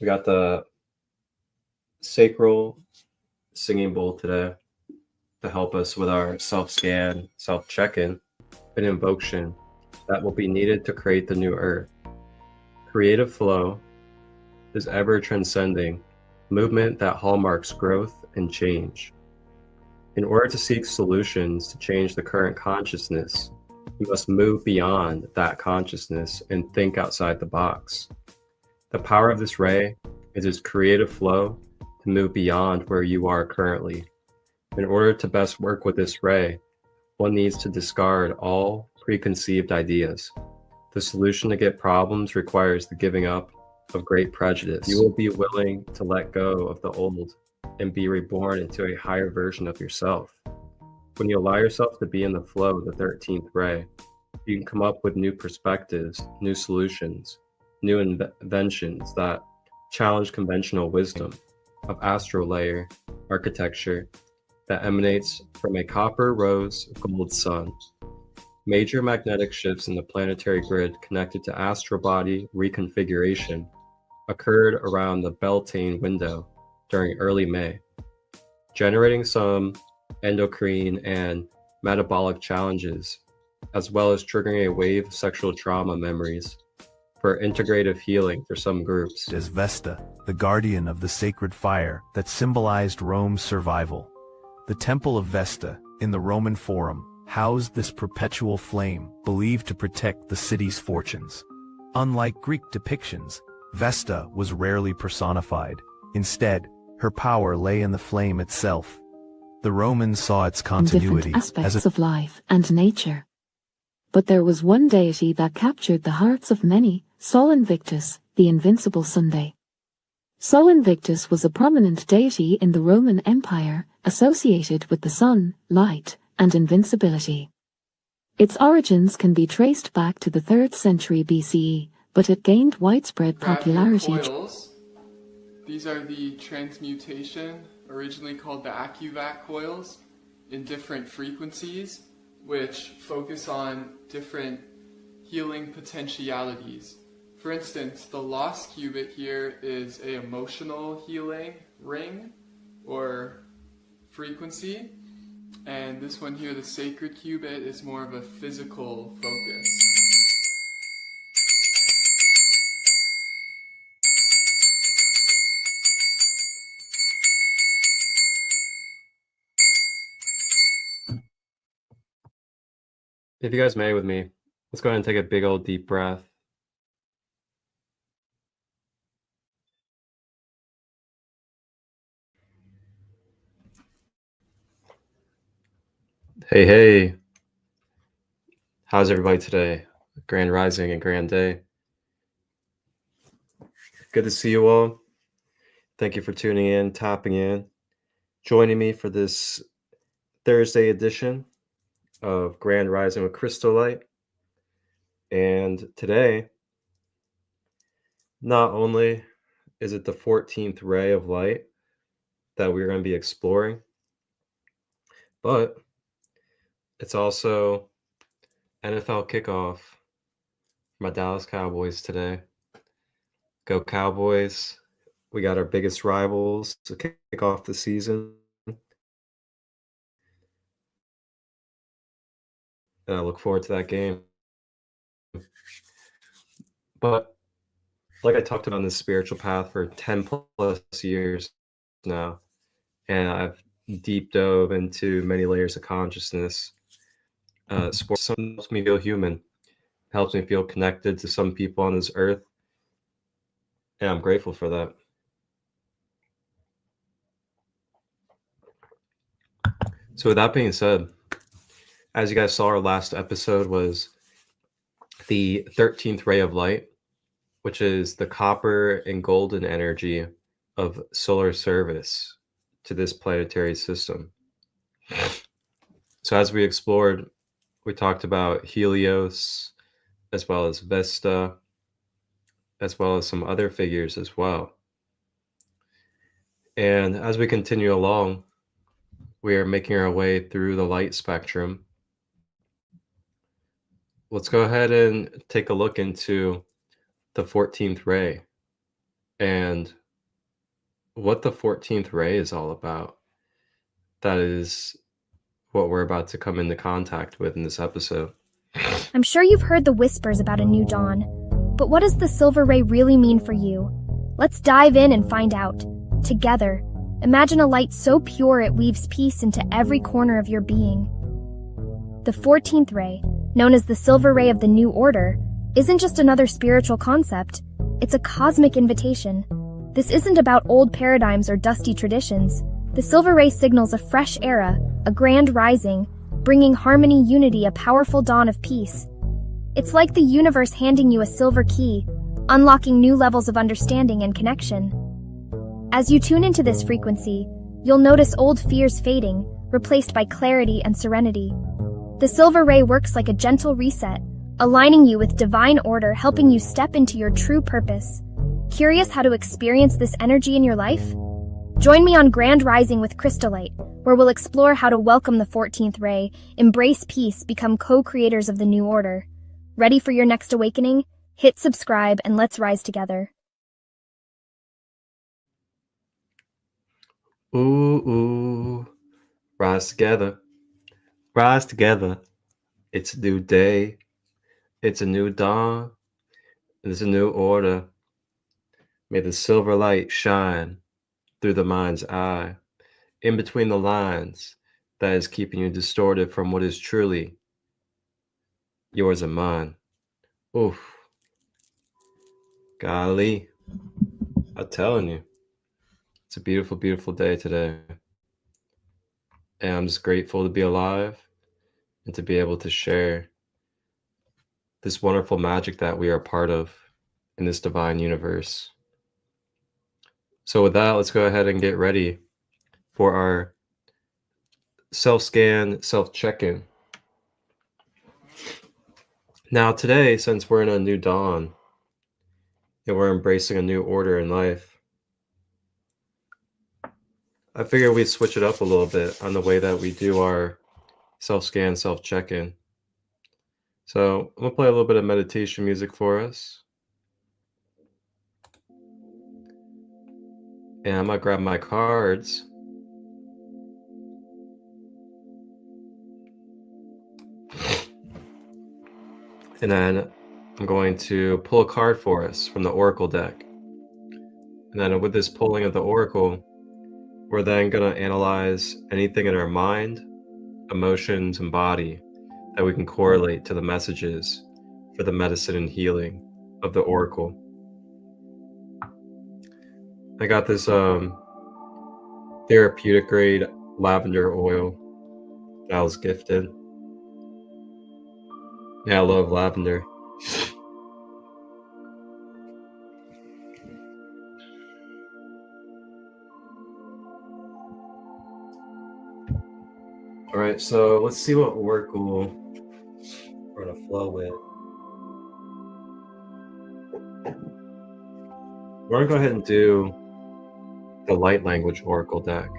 We got the sacral singing bowl today to help us with our self-scan, self-check-in, an invocation that will be needed to create the new earth. Creative flow is ever-transcending movement that hallmarks growth and change. In order to seek solutions to change the current consciousness, we must move beyond that consciousness and think outside the box. The power of this ray is its creative flow to move beyond where you are currently. In order to best work with this ray, one needs to discard all preconceived ideas. The solution to get problems requires the giving up of great prejudice. You will be willing to let go of the old and be reborn into a higher version of yourself. When you allow yourself to be in the flow of the 13th ray, you can come up with new perspectives, new solutions, new inventions that challenge conventional wisdom of astral layer architecture that emanates from a copper, rose, gold sun. Major magnetic shifts in the planetary grid connected to astral body reconfiguration occurred around the Beltane window during early May, generating some endocrine and metabolic challenges, as well as triggering a wave of sexual trauma memories for integrative healing for some groups. As Vesta, the guardian of the sacred fire that symbolized Rome's survival. The Temple of Vesta, in the Roman Forum, housed this perpetual flame, believed to protect the city's fortunes. Unlike Greek depictions, Vesta was rarely personified. Instead, her power lay in the flame itself. The Romans saw its continuity in different aspects of life and nature. But there was one deity that captured the hearts of many, Sol Invictus, the invincible Sunday. Sol Invictus was a prominent deity in the Roman Empire, associated with the sun, light, and invincibility. Its origins can be traced back to the 3rd century BCE, but it gained widespread popularity. Coils. These are the transmutation, originally called the AccuVac coils, in different frequencies, which focus on different healing potentialities. For instance, the lost cubit here is an emotional healing ring or frequency, and this one here, the sacred cubit, is more of a physical focus. If you guys may with me, let's go ahead and take a big old deep breath. Hey, hey. How's everybody today? Grand rising and grand day. Good to see you all. Thank you for tuning in, tapping in, joining me for this Thursday edition of Grand Rising with ChristoLight. And today, not only is it the 14th ray of light that we're going to be exploring, but it's also NFL kickoff for my Dallas Cowboys today. Go Cowboys. We got our biggest rivals to kick off the season. And I look forward to that game. But like I talked about on this spiritual path for 10 plus years now, and I've deep dove into many layers of consciousness. Sports helps me feel human, helps me feel connected to some people on this earth, and I'm grateful for that. So with that being said, as you guys saw, our last episode was the 13th ray of light, which is the copper and golden energy of solar service to this planetary system. So as we explored, we talked about Helios, as well as Vesta, as well as some other figures as well. And as we continue along, we are making our way through the light spectrum. Let's go ahead and take a look into the 14th ray, and what the 14th ray is all about. That is what we're about to come into contact with in this episode. I'm sure you've heard the whispers about a new dawn, but what does the silver ray really mean for you? Let's dive in and find out. Together, imagine a light so pure it weaves peace into every corner of your being. The 14th ray, known as the silver ray of the new order, isn't just another spiritual concept. It's a cosmic invitation. This isn't about old paradigms or dusty traditions. The silver ray signals a fresh era, a grand rising, bringing harmony, unity, a powerful dawn of peace. It's like the universe handing you a silver key, unlocking new levels of understanding and connection. As you tune into this frequency, you'll notice old fears fading, replaced by clarity and serenity. The silver ray works like a gentle reset, aligning you with divine order, helping you step into your true purpose. Curious how to experience this energy in your life? Join me on Grand Rising with ChristoLight, where we'll explore how to welcome the 14th ray, embrace peace, become co-creators of the new order. Ready for your next awakening? Hit subscribe and let's rise together. Ooh, rise together. Rise together. It's a new day. It's a new dawn. It's a new order. May the silver light shine through the mind's eye, in between the lines that is keeping you distorted from what is truly yours and mine. Oof. Golly. I'm telling you. It's a beautiful, beautiful day today. And I'm just grateful to be alive and to be able to share this wonderful magic that we are part of in this divine universe. So with that, let's go ahead and get ready for our self-scan, self-check-in. Now today, since we're in a new dawn and we're embracing a new order in life, I figure we switch it up a little bit on the way that we do our self-scan, self-check-in. So I'm gonna play a little bit of meditation music for us. And I'm gonna grab my cards. And then I'm going to pull a card for us from the Oracle deck. And then with this pulling of the Oracle, we're then going to analyze anything in our mind, emotions, and body that we can correlate to the messages for the medicine and healing of the Oracle. I got this therapeutic grade lavender oil that I was gifted. Yeah, I love lavender. All right, so let's see what Oracle we're gonna flow with. We're gonna go ahead and do the light language Oracle deck.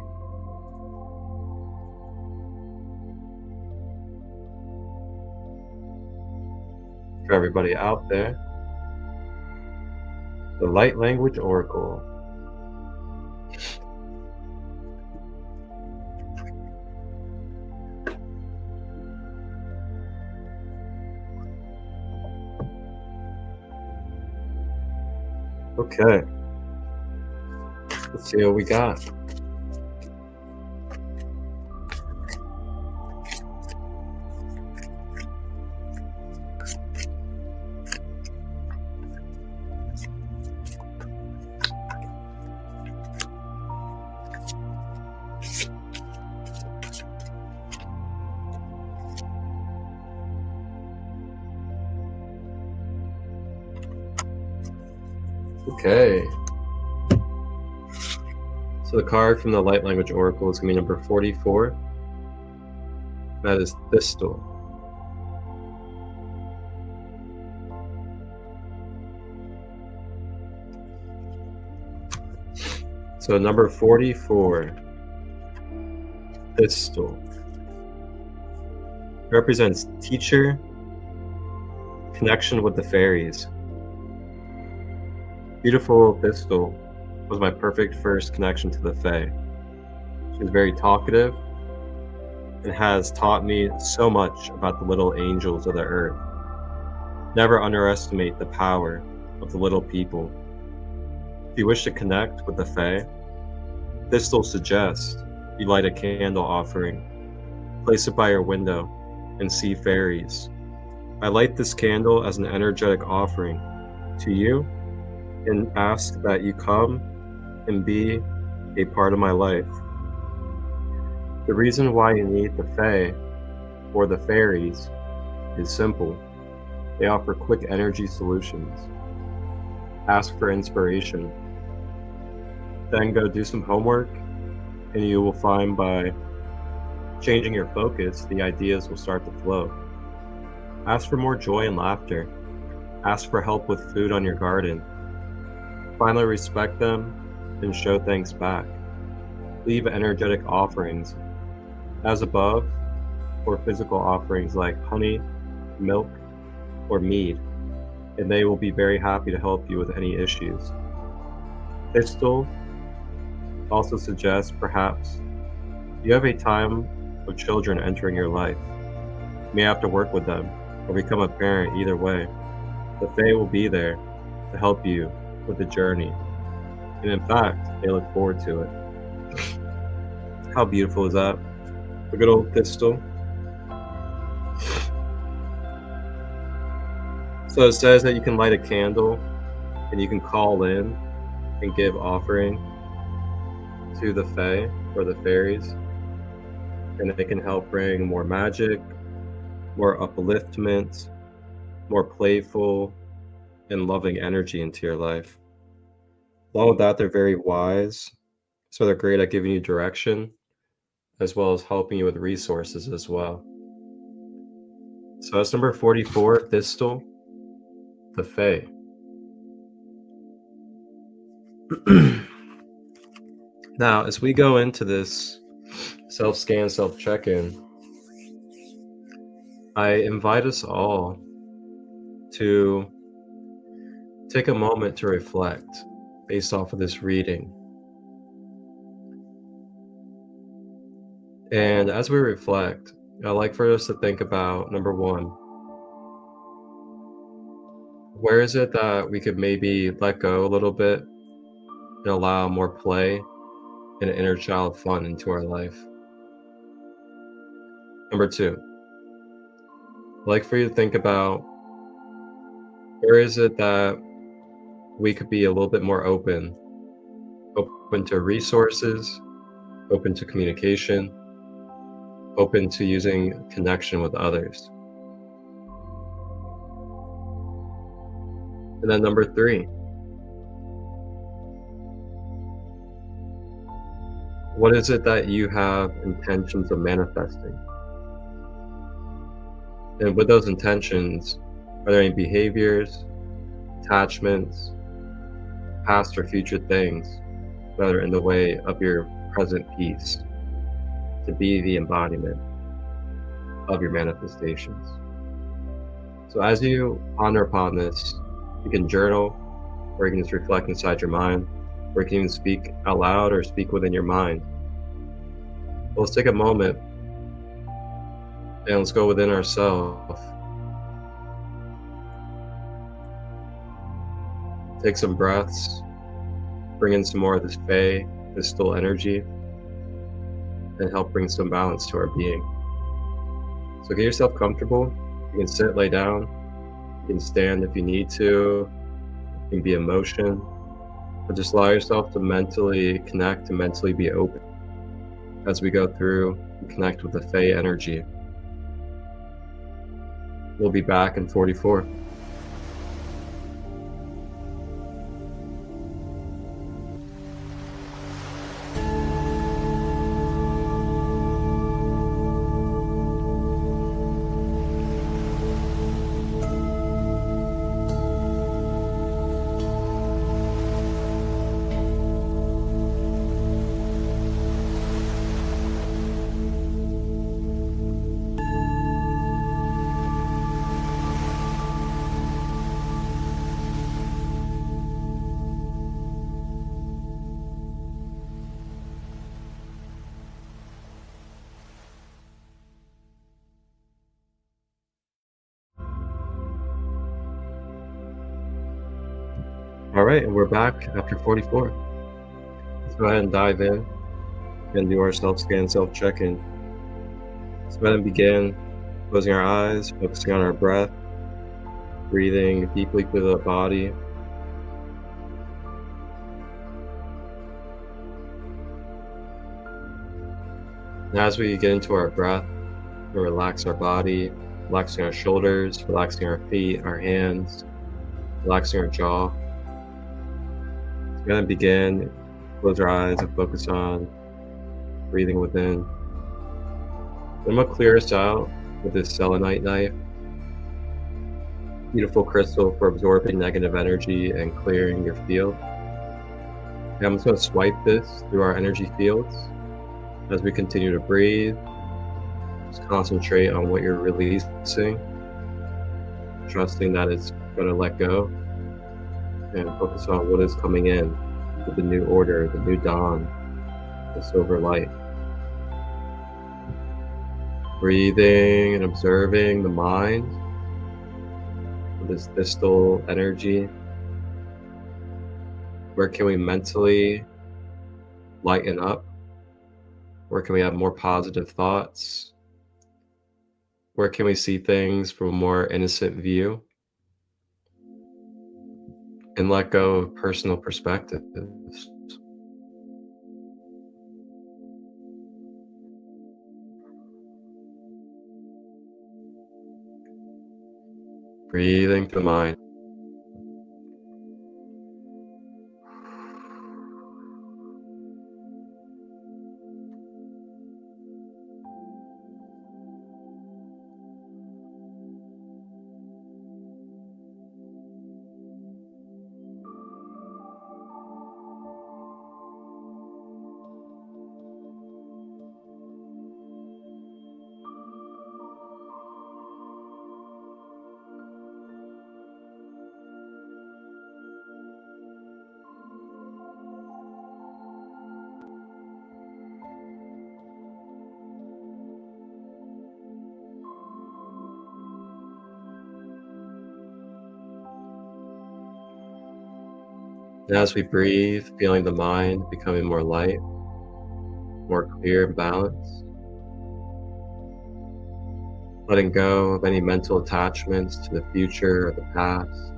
For everybody out there, the light language Oracle. Okay, let's see what we got. Okay. So the card from the light language Oracle is going to be number 44. That is Thistle. So number 44, Thistle, represents teacher, connection with the fairies. beautiful Crystal was my perfect first connection to the Fae. She's very talkative and has taught me so much about the little angels of the earth. Never underestimate the power of the little people. If you wish to connect with the Fae, Crystal suggests you light a candle offering, place it by your window, and see fairies. I light this candle as an energetic offering to you and ask that you come and be a part of my life. The reason why you need the Fae or the fairies is simple. They offer quick energy solutions. Ask for inspiration. Then go do some homework, and you will find by changing your focus, the ideas will start to flow. Ask for more joy and laughter. Ask for help with food on your garden. Finally, respect them and show thanks back. Leave energetic offerings as above, or physical offerings like honey, milk, or mead, and they will be very happy to help you with any issues. Crystal also suggests perhaps you have a time of children entering your life. You may have to work with them or become a parent. Either way, the Fae will be there to help you with the journey, and in fact, they look forward to it. How beautiful is that? A good old Crystal. So it says that you can light a candle and you can call in and give offering to the Fae or the fairies, and they can help bring more magic, more upliftment, more playful and loving energy into your life. Along with that, they're very wise, so they're great at giving you direction as well as helping you with resources as well. So that's number 44, Crystal, the Fae. Now, as we go into this self-scan, self-check-in, I invite us all to take a moment to reflect based off of this reading. And as we reflect, I'd like for us to think about, number one, where is it that we could maybe let go a little bit and allow more play and inner child fun into our life? Number two, I'd like for you to think about where is it that we could be a little bit more open to resources, open to communication, open to using connection with others. And then number three, what is it that you have intentions of manifesting? And with those intentions, are there any behaviors, attachments, past or future things that are in the way of your present peace to be the embodiment of your manifestations? So as you ponder upon this, you can journal, or you can just reflect inside your mind, or you can even speak out loud or speak within your mind. Well, let's take a moment and let's go within ourselves. Take some breaths, bring in some more of this Fae, this still energy, and help bring some balance to our being. So get yourself comfortable. You can sit, lay down, you can stand if you need to, you can be in motion, but just allow yourself to mentally connect, to mentally be open as we go through and connect with the Fae energy. We'll be back in 44. All right, and we're back after 44. Let's go ahead and dive in and do our self-scan, self-check-in. Let's go ahead and begin closing our eyes, focusing on our breath, breathing deeply through the body. And as we get into our breath, we relax our body, relaxing our shoulders, relaxing our feet, our hands, relaxing our jaw. We're going to begin, close our eyes and focus on breathing within. I'm going to clear us out with this selenite knife. Beautiful crystal for absorbing negative energy and clearing your field. And I'm just going to swipe this through our energy fields as we continue to breathe. Just concentrate on what you're releasing, trusting that it's going to let go, and focus on what is coming in with the new order, the new dawn, the silver light. Breathing and observing the mind, this distal energy. Where can we mentally lighten up? Where can we have more positive thoughts? Where can we see things from a more innocent view? And let go of personal perspectives. Breathing to the mind. And as we breathe, feeling the mind becoming more light, more clear and balanced. Letting go of any mental attachments to the future or the past.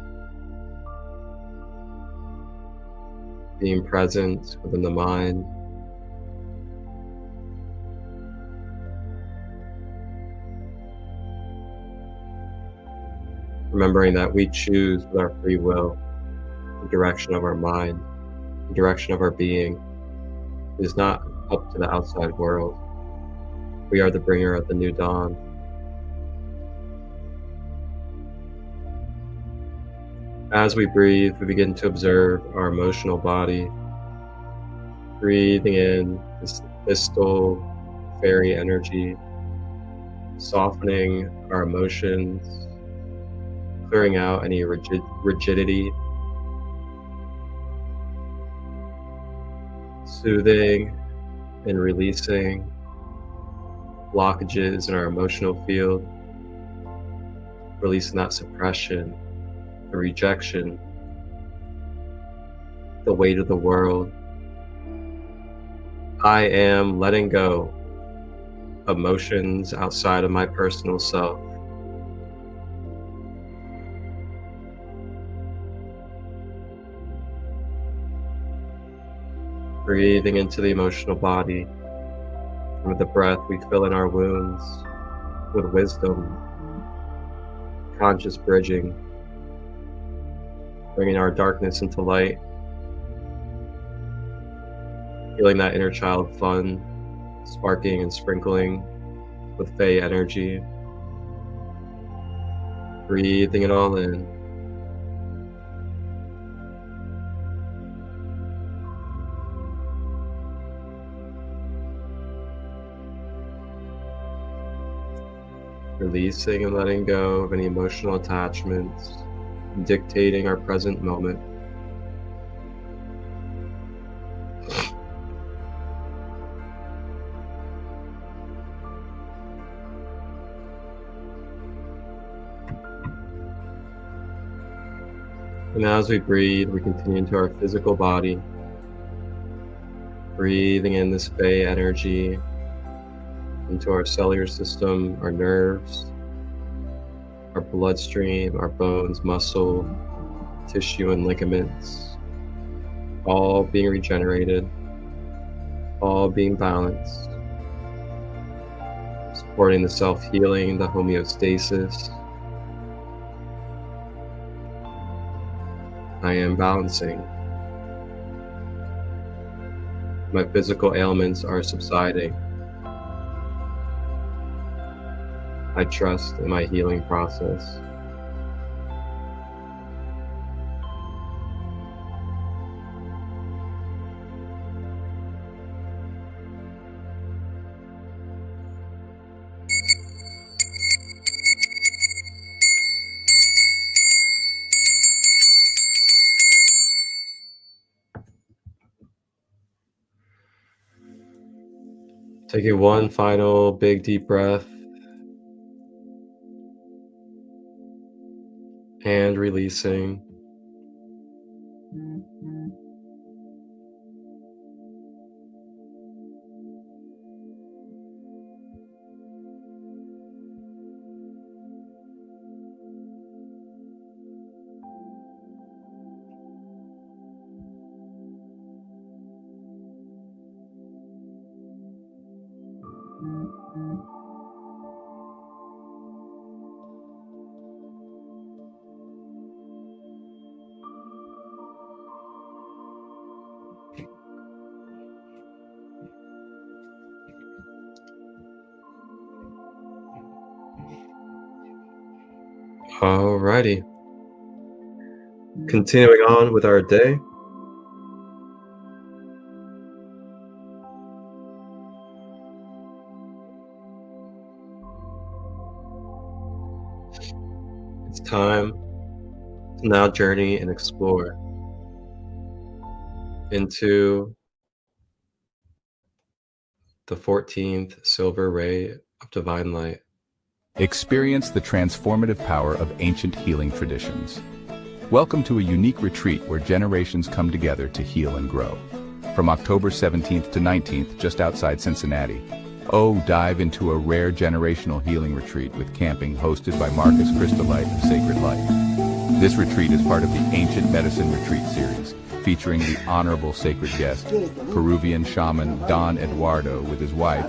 Being present within the mind. Remembering that we choose with our free will the direction of our mind, the direction of our being. It is not up to the outside world. We are the bringer of the new dawn. As we breathe, we begin to observe our emotional body, breathing in this distal fairy energy, softening our emotions, clearing out any rigidity, soothing and releasing blockages in our emotional field, releasing that suppression, the rejection, the weight of the world. I am letting go of emotions outside of my personal self. Breathing into the emotional body. And with the breath, we fill in our wounds with wisdom, conscious bridging, bringing our darkness into light, feeling that inner child fun, sparking and sprinkling with Fey energy. Breathing it all in. Releasing and letting go of any emotional attachments, dictating our present moment. And as we breathe, we continue into our physical body, breathing in this Fey energy into our cellular system, our nerves, our bloodstream, our bones, muscle, tissue, and ligaments, all being regenerated, all being balanced, supporting the self-healing, the homeostasis. I am balancing. My physical ailments are subsiding. I trust in my healing process. Taking one final big deep breath and releasing. Alrighty. Continuing on with our day. It's time to now journey and explore into the 14th silver ray of divine light. Experience the transformative power of ancient healing traditions. Welcome to a unique retreat where generations come together to heal and grow. From October 17th to 19th, just outside Cincinnati, dive into a rare generational healing retreat with camping hosted by ChristoLight of Sacred Light. This retreat is part of the Ancient Medicine Retreat series, featuring the honorable sacred guest, Peruvian shaman Don Eduardo with his wife,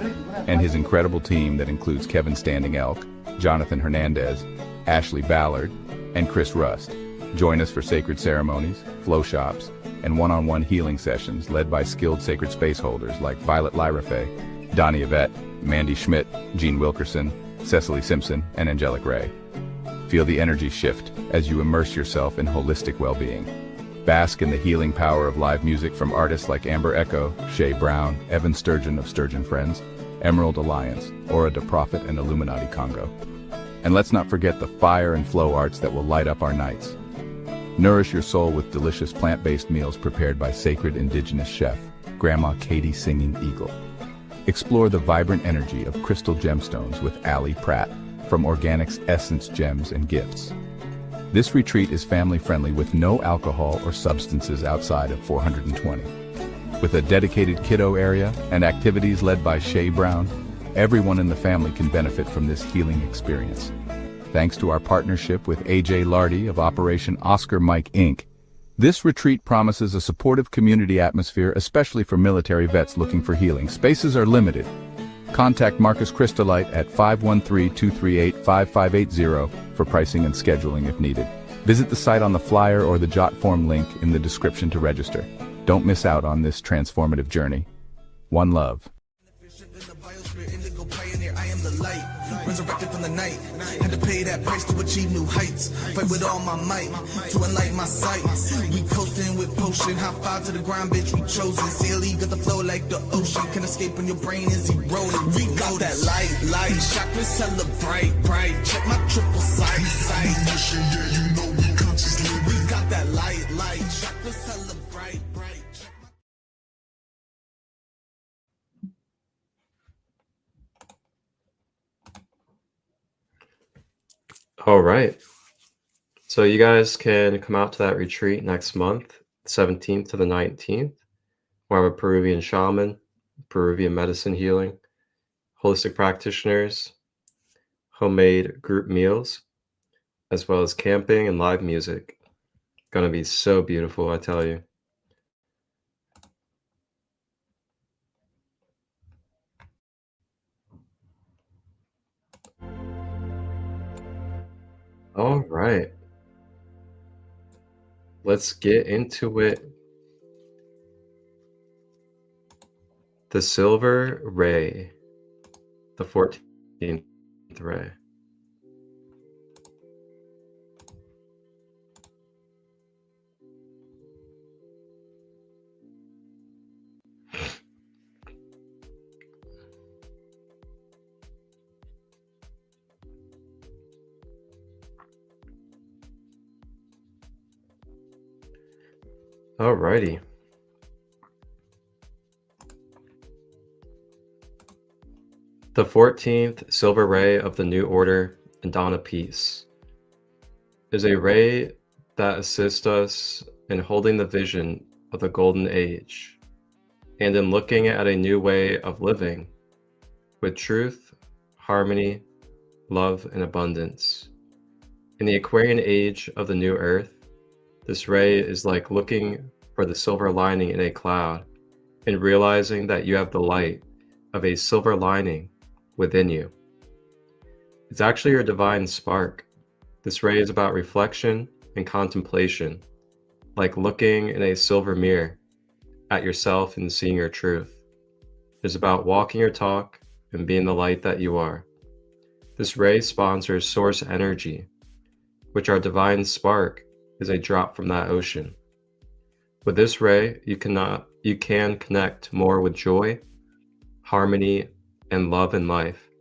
and his incredible team that includes Kevin Standing Elk, Jonathan Hernandez, Ashley Ballard, and Chris Rust. Join us for sacred ceremonies, flow shops, and one-on-one healing sessions led by skilled sacred space holders like Violet Lyrafe, Donnie Yvette, Mandy Schmidt, Jean Wilkerson, Cecily Simpson, and Angelic Ray. Feel the energy shift as you immerse yourself in holistic well-being. Bask in the healing power of live music from artists like Amber Echo, Shay Brown, Evan Sturgeon of Sturgeon Friends, Emerald Alliance, Aura de Prophet, and Illuminati Congo. And let's not forget the fire and flow arts that will light up our nights. Nourish your soul with delicious plant-based meals prepared by sacred indigenous chef, Grandma Katie Singing Eagle. Explore the vibrant energy of crystal gemstones with Allie Pratt from Organics Essence Gems and Gifts. This retreat is family-friendly with no alcohol or substances outside of 420. With a dedicated kiddo area and activities led by Shay Brown, everyone in the family can benefit from this healing experience. Thanks to our partnership with AJ Lardy of Operation Oscar Mike Inc., this retreat promises a supportive community atmosphere, especially for military vets looking for healing. Spaces are limited. Contact ChristoLight at 513-238-5580 for pricing and scheduling if needed. Visit the site on the flyer or the JotForm link in the description to register. Don't miss out on this transformative journey. One love. I am the light, resurrected from the night. Had to pay that price to achieve new heights. Fight with all my might to enlighten my sight. We coasting with potion, high five to the ground, bitch. We chosen. CLE got the flow like the ocean. Can escape when your brain is eroded. We got that light. Chakras hella bright. Check my triple sight. Yeah, you know we consciously. We got that light. Chakras hella bright. All right. So you guys can come out to that retreat next month, 17th to the 19th. We'll have a Peruvian shaman, Peruvian medicine healing, holistic practitioners, homemade group meals, as well as camping and live music. Gonna be so beautiful, I tell you. All right. Let's get into it. The silver ray, the 14th ray. Alrighty. The 14th silver ray of the New Order and Dawn of Peace is a ray that assists us in holding the vision of the Golden Age and in looking at a new way of living with truth, harmony, love, and abundance. In the Aquarian age of the New Earth, this ray is like looking for the silver lining in a cloud and realizing that you have the light of a silver lining within you. It's actually your divine spark. This ray is about reflection and contemplation, like looking in a silver mirror at yourself and seeing your truth. It's about walking your talk and being the light that you are. This ray sponsors source energy, which our divine spark is a drop from that ocean. With this ray, you can connect more with joy, harmony, and love in life,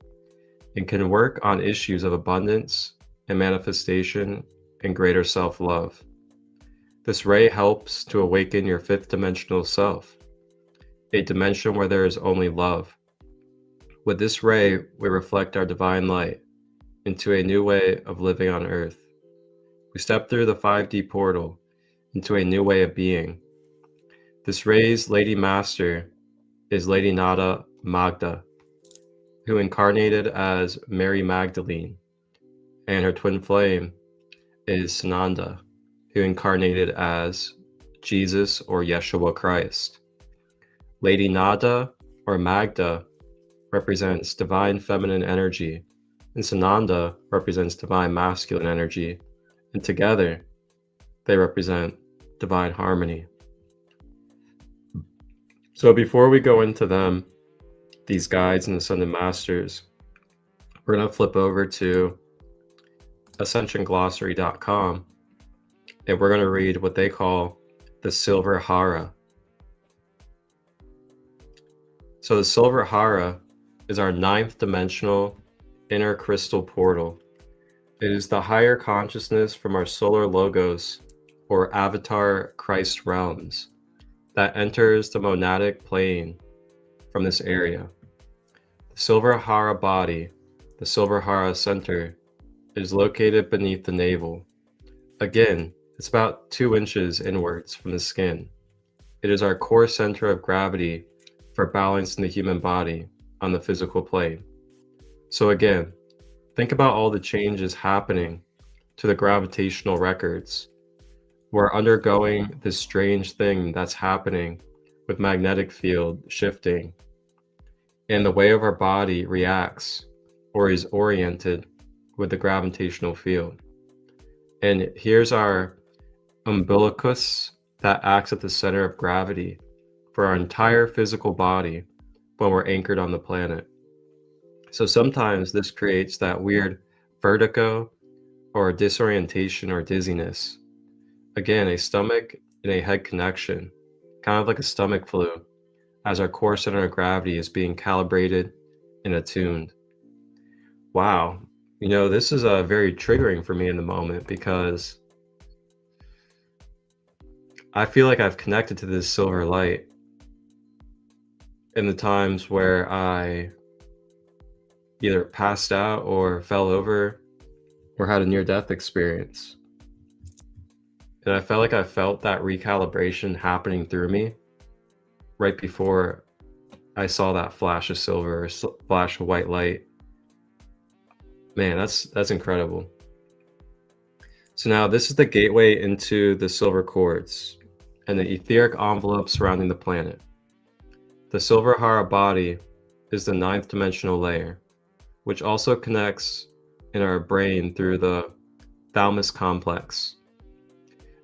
and can work on issues of abundance and manifestation and greater self-love. This ray helps to awaken your fifth dimensional self, a dimension where there is only love. With this ray, we reflect our divine light into a new way of living on Earth. We step through the 5D portal into a new way of being. This ray's Lady Master is Lady Nada Magda, who incarnated as Mary Magdalene, and her twin flame is Sananda, who incarnated as Jesus or Yeshua Christ. Lady Nada or Magda represents divine feminine energy, and Sananda represents divine masculine energy, and together they represent divine harmony. So before we go into them, these guides and ascended masters, we're going to flip over to ascensionglossary.com and we're going to read what they call the silver hara. So the silver hara is our 9th dimensional inner crystal portal. It is the higher consciousness from our solar logos or avatar Christ realms that enters the monadic plane from this area. The silver hara body, the silver hara center, is located beneath the navel. Again, it's about 2 inches inwards from the skin. It is our core center of gravity for balancing the human body on the physical plane. So again, think about all the changes happening to the gravitational records. We're undergoing this strange thing that's happening with magnetic field shifting, and the way of our body reacts or is oriented with the gravitational field. And here's our umbilicus that acts at the center of gravity for our entire physical body when we're anchored on the planet. So sometimes this creates that weird vertigo or disorientation or dizziness. Again, a stomach and a head connection, kind of like a stomach flu, as our core center of gravity is being calibrated and attuned. Wow, you know, this is very triggering for me in the moment because I feel like I've connected to this silver light in the times where I either passed out or fell over or had a near-death experience. And I felt like I felt that recalibration happening through me right before I saw that flash of silver, or flash of white light. Man, that's incredible. So now this is the gateway into the silver quartz and the etheric envelope surrounding the planet. The silver Hara body is the 9th dimensional layer, which also connects in our brain through the thalamus complex.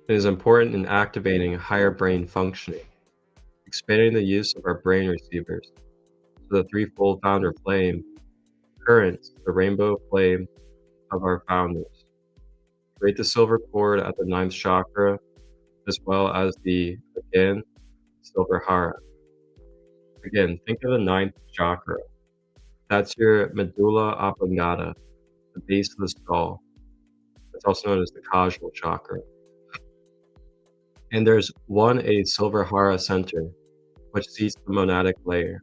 It is important in activating higher brain functioning, expanding the use of our brain receivers. So the threefold founder flame currents the rainbow flame of our founders. Create the silver cord at the 9th chakra, as well as the, again, silver Hara. Again, think of the 9th chakra. That's your medulla oblongata, the base of the skull. It's also known as the causal chakra. And there's a silver Hara center, which seats the monadic layer.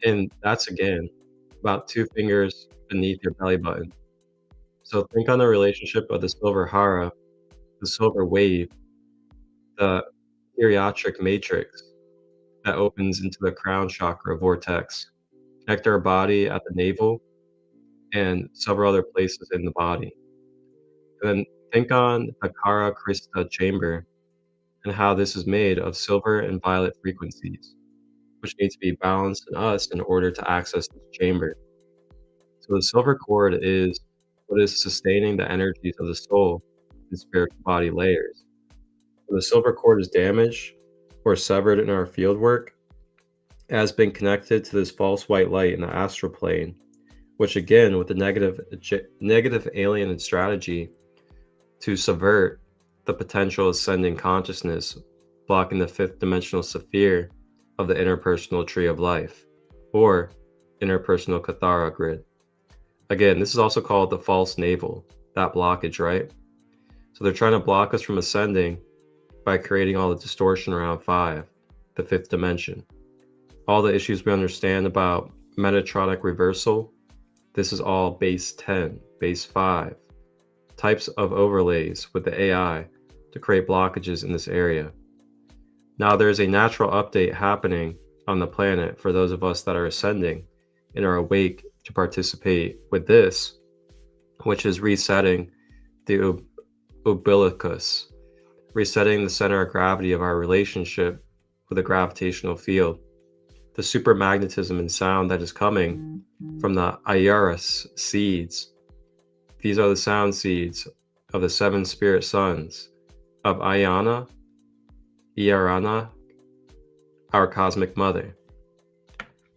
And that's, again, about 2 fingers beneath your belly button. So think on the relationship of the silver Hara, the silver wave, the etheric matrix that opens into the crown chakra vortex, connect our body at the navel and several other places in the body. And then think on the Kara Christo chamber and how this is made of silver and violet frequencies, which need to be balanced in us in order to access this chamber. So the silver cord is what is sustaining the energies of the soul and spiritual body layers. When the silver cord is damaged or severed in our field work, it has been connected to this false white light in the astral plane, which again, with the negative alien strategy to subvert the potential ascending consciousness, blocking the 5th dimensional sphere of the interpersonal tree of life, or interpersonal Kathara grid. Again, this is also called the false navel, that blockage, right? So they're trying to block us from ascending by creating all the distortion around 5, the 5th dimension. All the issues we understand about Metatronic reversal, this is all base 10, base 5, types of overlays with the AI to create blockages in this area. Now there's a natural update happening on the planet for those of us that are ascending and are awake to participate with this, which is resetting the umbilicus, resetting the center of gravity of our relationship with the gravitational field, the supermagnetism and sound that is coming from the Iris seeds. These are the sound seeds of the 7 spirit sons of Iarana, our cosmic mother.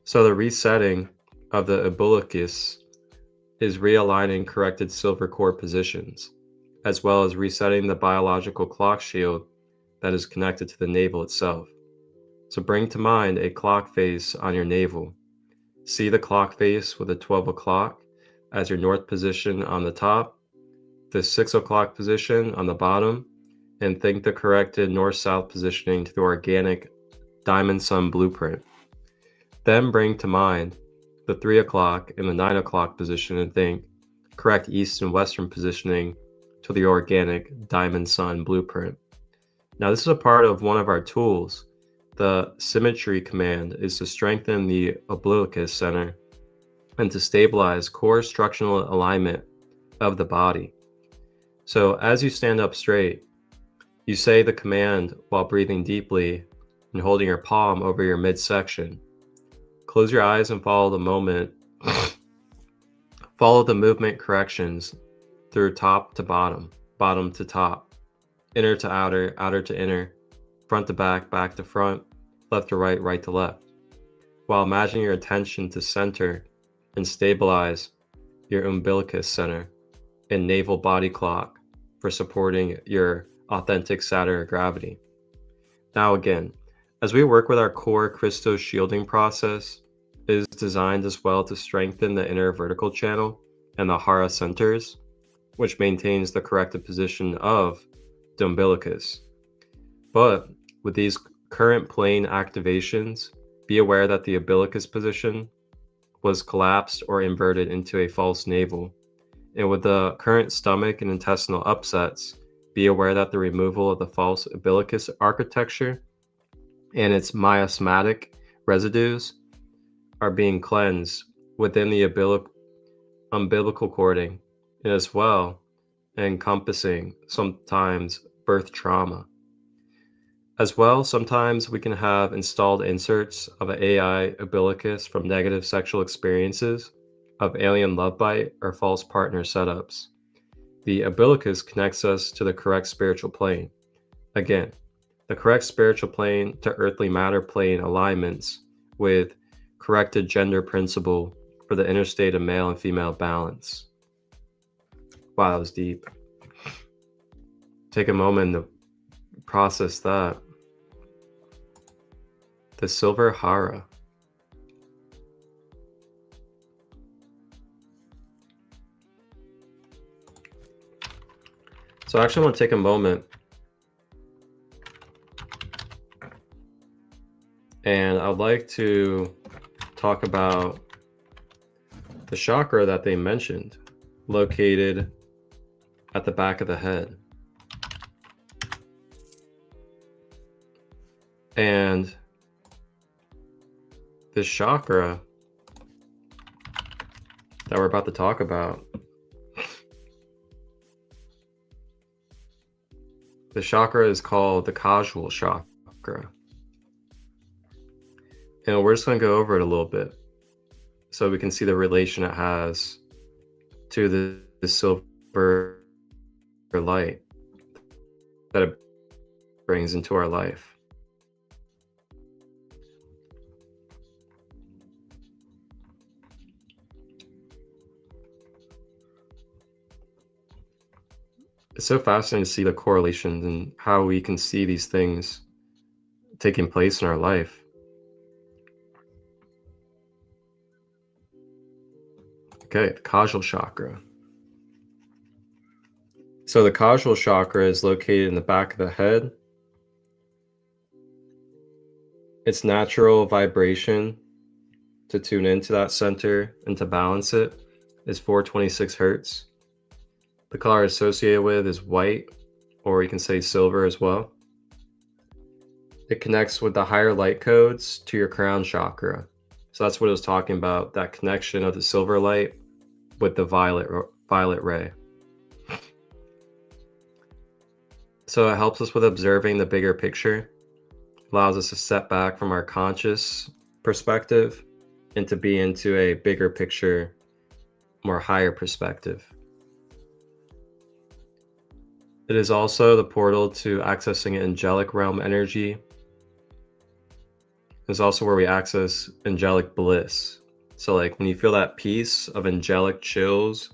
So the resetting of the umbilicus is realigning corrected silver core positions, as well as resetting the biological clock shield that is connected to the navel itself. So bring to mind a clock face on your navel. See the clock face with the 12 o'clock as your north position on the top, the 6 o'clock position on the bottom, and think the corrected north-south positioning to the organic diamond sun blueprint. Then bring to mind the 3 o'clock and the 9 o'clock position and think correct east and western positioning to the organic diamond sun blueprint. Now this is a part of one of our tools. The symmetry command is to strengthen the umbilicus center and to stabilize core structural alignment of the body. So as you stand up straight, you say the command while breathing deeply and holding your palm over your midsection. Close your eyes and follow the moment. Follow the movement corrections through top to bottom, bottom to top, inner to outer, outer to inner, front to back, back to front, left to right, right to left, while imagining your attention to center and stabilize your umbilicus center and navel body clock for supporting your authentic Saturn gravity. Now again, as we work with our core Christo shielding process, it is designed as well to strengthen the inner vertical channel and the Hara centers, which maintains the corrected position of the umbilicus. But with these current plane activations, be aware that the umbilicus position was collapsed or inverted into a false navel. And with the current stomach and intestinal upsets, be aware that the removal of the false umbilicus architecture and its miasmatic residues are being cleansed within the umbilical cording, and as well encompassing sometimes birth trauma. As well, sometimes we can have installed inserts of an AI umbilicus from negative sexual experiences of alien love bite or false partner setups. The umbilicus connects us to the correct spiritual plane. Again, the correct spiritual plane to earthly matter plane alignments with corrected gender principle for the inner state of male and female balance. Wow, that was deep. Take a moment to process that. The silver hara. So I actually want to take a moment and I would like to talk about the chakra that they mentioned, located at the back of the head. And this chakra that we're about to talk about, the chakra is called the causal chakra. And we're just going to go over it a little bit so we can see the relation it has to the silver light that it brings into our life. It's so fascinating to see the correlations and how we can see these things taking place in our life. Okay, the causal chakra. So the causal chakra is located in the back of the head. Its natural vibration to tune into that center and to balance it is 426 hertz. The color associated with is white, or you can say silver as well. It connects with the higher light codes to your crown chakra. So that's what I was talking about, that connection of the silver light with the violet ray. So it helps us with observing the bigger picture, allows us to step back from our conscious perspective and to be into a bigger picture, more higher perspective. It is also the portal to accessing angelic realm energy. It's also where we access angelic bliss. So like when you feel that peace of angelic chills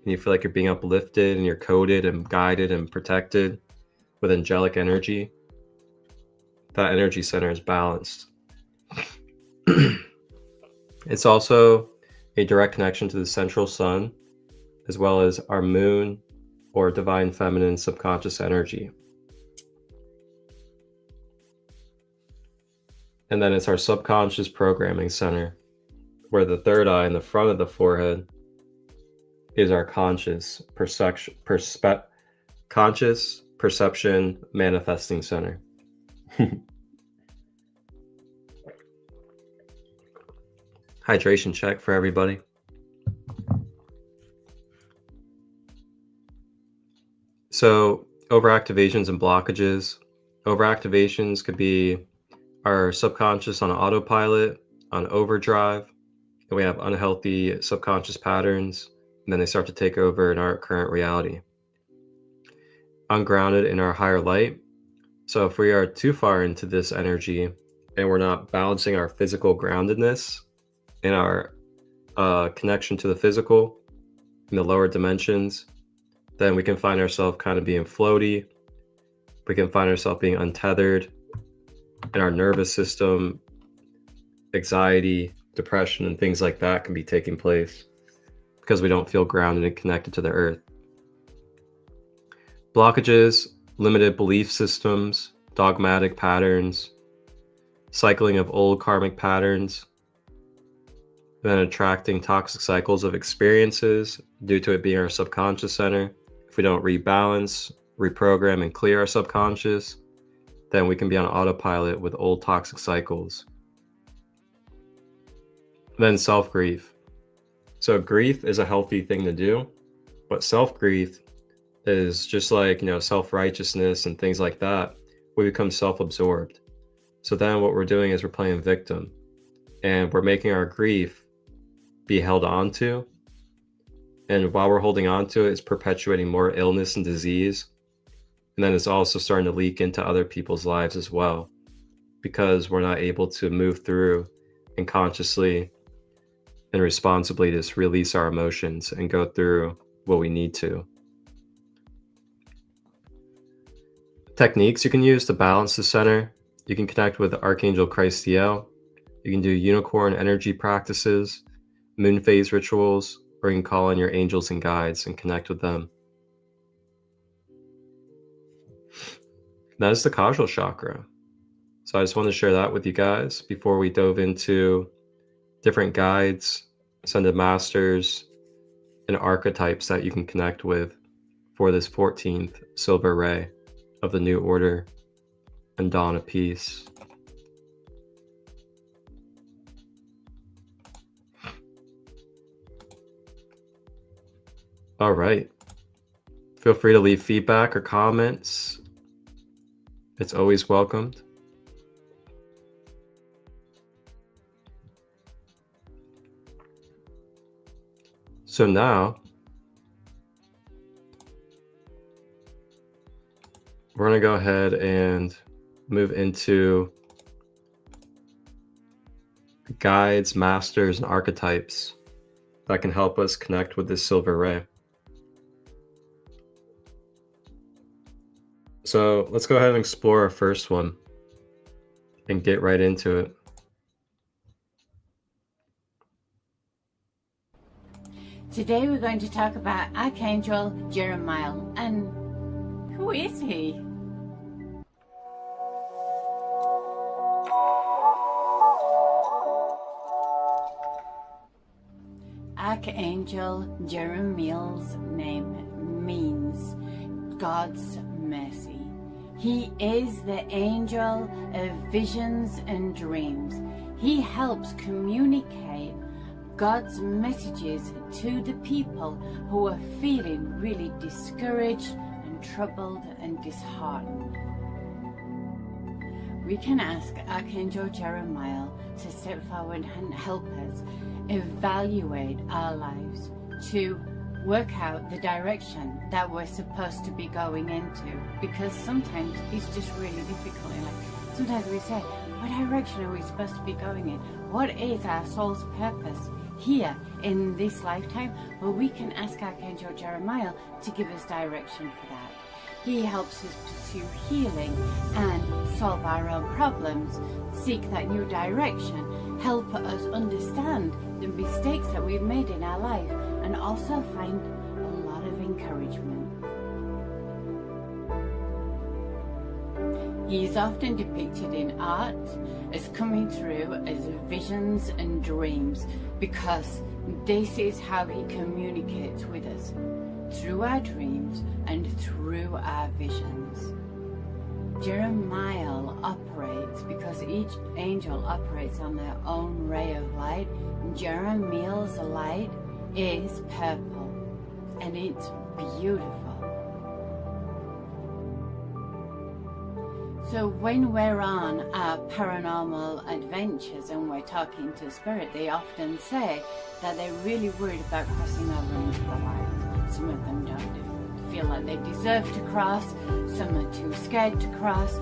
and you feel like you're being uplifted and you're coded and guided and protected with angelic energy, that energy center is balanced. It's also a direct connection to the central sun, as well as our moon or divine feminine subconscious energy. And then it's our subconscious programming center, where the third eye in the front of the forehead is our conscious perception manifesting center. Hydration check for everybody. So overactivations and blockages. Overactivations could be our subconscious on autopilot, on overdrive, and we have unhealthy subconscious patterns, and then they start to take over in our current reality. Ungrounded in our higher light. So if we are too far into this energy and we're not balancing our physical groundedness and our connection to the physical in the lower dimensions, then we can find ourselves kind of being floaty. We can find ourselves being untethered, and our nervous system, anxiety, depression, and things like that can be taking place because we don't feel grounded and connected to the earth. Blockages, limited belief systems, dogmatic patterns, cycling of old karmic patterns, then attracting toxic cycles of experiences due to it being our subconscious center. If we don't rebalance, reprogram, and clear our subconscious, then we can be on autopilot with old toxic cycles. Then self-grief. So grief is a healthy thing to do, but self-grief is just like, self-righteousness and things like that. We become self-absorbed. So then what we're doing is we're playing victim, and we're making our grief be held onto. And while we're holding on to it, it's perpetuating more illness and disease. And then it's also starting to leak into other people's lives as well, because we're not able to move through and consciously and responsibly just release our emotions and go through what we need to. Techniques you can use to balance the center. You can connect with Archangel Christo. You can do unicorn energy practices, moon phase rituals, or you can call on your angels and guides and connect with them. That is the causal chakra. So I just wanted to share that with you guys before we dove into different guides, ascended masters, and archetypes that you can connect with for this 14th silver ray of the new order and dawn of peace. All right. Feel free to leave feedback or comments. It's always welcomed. So now we're going to go ahead and move into guides, masters, and archetypes that can help us connect with this silver ray. So let's go ahead and explore our first one and get right into it. Today we're going to talk about Archangel Jeremiah. And who is he? Archangel Jeremiah's name means God's mercy. He is the angel of visions and dreams. He helps communicate God's messages to the people who are feeling really discouraged and troubled and disheartened. We can ask Archangel Jeremiah to step forward and help us evaluate our lives, to work out the direction that we're supposed to be going into, because sometimes it's just really difficult. Like sometimes we say, what direction are we supposed to be going in? What is our soul's purpose here in this lifetime? Well, we can ask Archangel Jeremiah to give us direction for that. He helps us pursue healing and solve our own problems, seek that new direction, help us understand the mistakes that we've made in our life, and also find a lot of encouragement. He is often depicted in art as coming through as visions and dreams, because this is how he communicates with us, through our dreams and through our visions. Jeremiah operates, because each angel operates on their own ray of light. Jeremiah's light is purple, and it's beautiful. So when we're on our paranormal adventures and we're talking to spirit, they often say that they're really worried about crossing over into the light. Some of them don't feel like they deserve to cross, some are too scared to cross,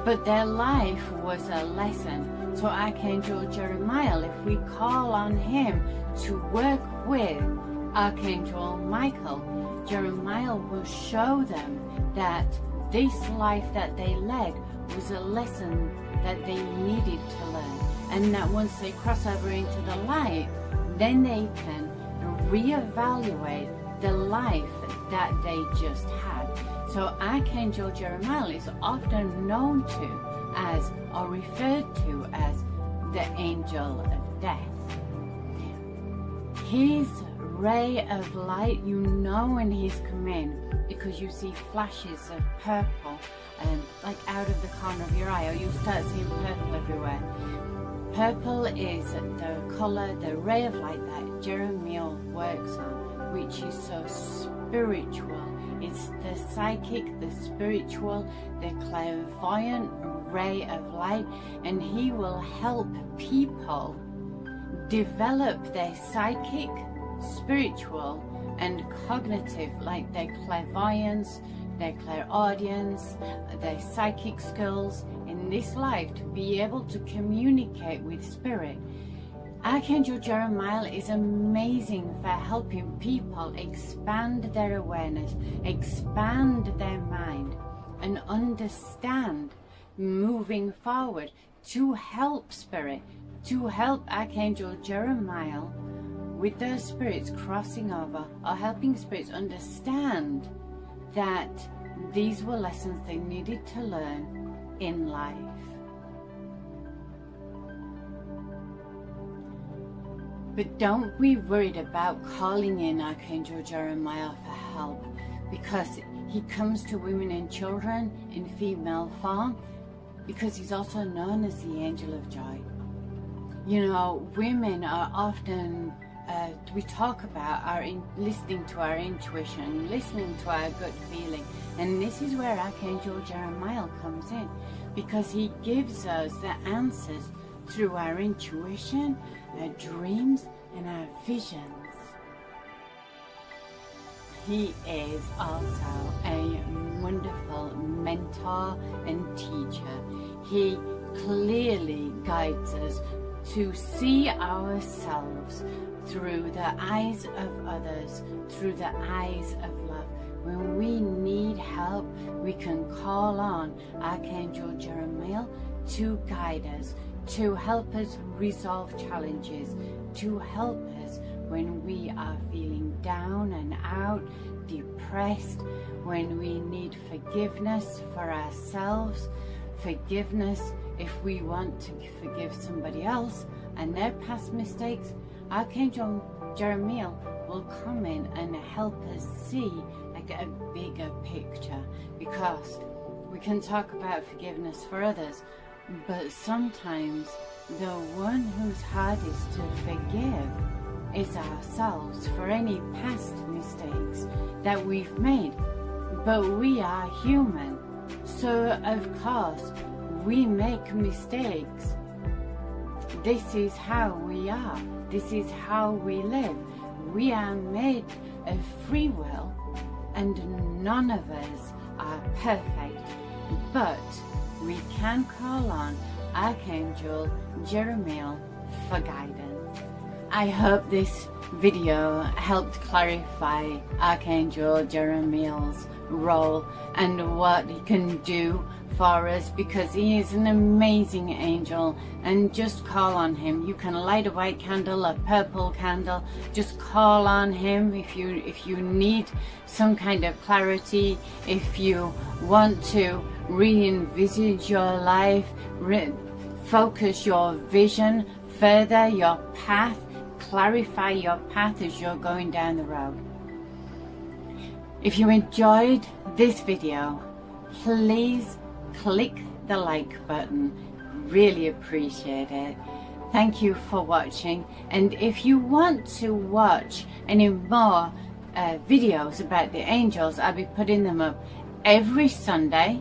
but their life was a lesson. So Archangel Jeremiah, if we call on him to work with Archangel Michael, Jeremiah will show them that this life that they led was a lesson that they needed to learn, and that once they cross over into the light, then they can reevaluate the life that they just had. So Archangel Jeremiah is often known to as, or referred to as, the angel of death. His ray of light, you know when he's coming because you see flashes of purple like out of the corner of your eye, or you start seeing purple everywhere. Purple is the color, the ray of light that Jeremiel works on, which is so spiritual. It's the psychic, the spiritual, the clairvoyant ray of light, and he will help people develop their psychic, spiritual, and cognitive, like their clairvoyance, their clairaudience, their psychic skills in this life, to be able to communicate with spirit. Archangel Jeremiel is amazing for helping people expand their awareness, expand their mind, and understand moving forward, to help spirit, to help Archangel Jeremiel with those spirits crossing over, or helping spirits understand that these were lessons they needed to learn in life. But don't be worried about calling in Archangel Jeremiel for help, because he comes to women and children in female form, because he's also known as the Angel of Joy. You know, women are often, we talk about listening to our intuition, listening to our gut feeling, and this is where Archangel Jeremiel comes in, because he gives us the answers through our intuition, our dreams, and our visions. He is also a wonderful mentor and teacher. He clearly guides us to see ourselves through the eyes of others, through the eyes of love. When we need help, we can call on Archangel Jeremiel to guide us, to help us resolve challenges, to help us when we are feeling down and out, depressed, when we need forgiveness for ourselves, forgiveness if we want to forgive somebody else and their past mistakes. Archangel Jeremiel will come in and help us see like a bigger picture, because we can talk about forgiveness for others, but sometimes the one who's hardest to forgive is ourselves for any past mistakes that we've made. But we are human, so of course we make mistakes. This is how we are. This is how we live. We are made of free will, and none of us are perfect. But we can call on Archangel Jeremiel for guidance. I hope this video helped clarify Archangel Jeremiel's role and what he can do for us, because he is an amazing angel. And just call on him. You can light a white candle, a purple candle, just call on him if you need some kind of clarity, if you want to re-envisage your life, focus your vision further, your path, clarify your path as you're going down the road. If you enjoyed this video, please click the like button. Really appreciate it. Thank you for watching, and if you want to watch any more videos about the angels, I'll be putting them up every Sunday,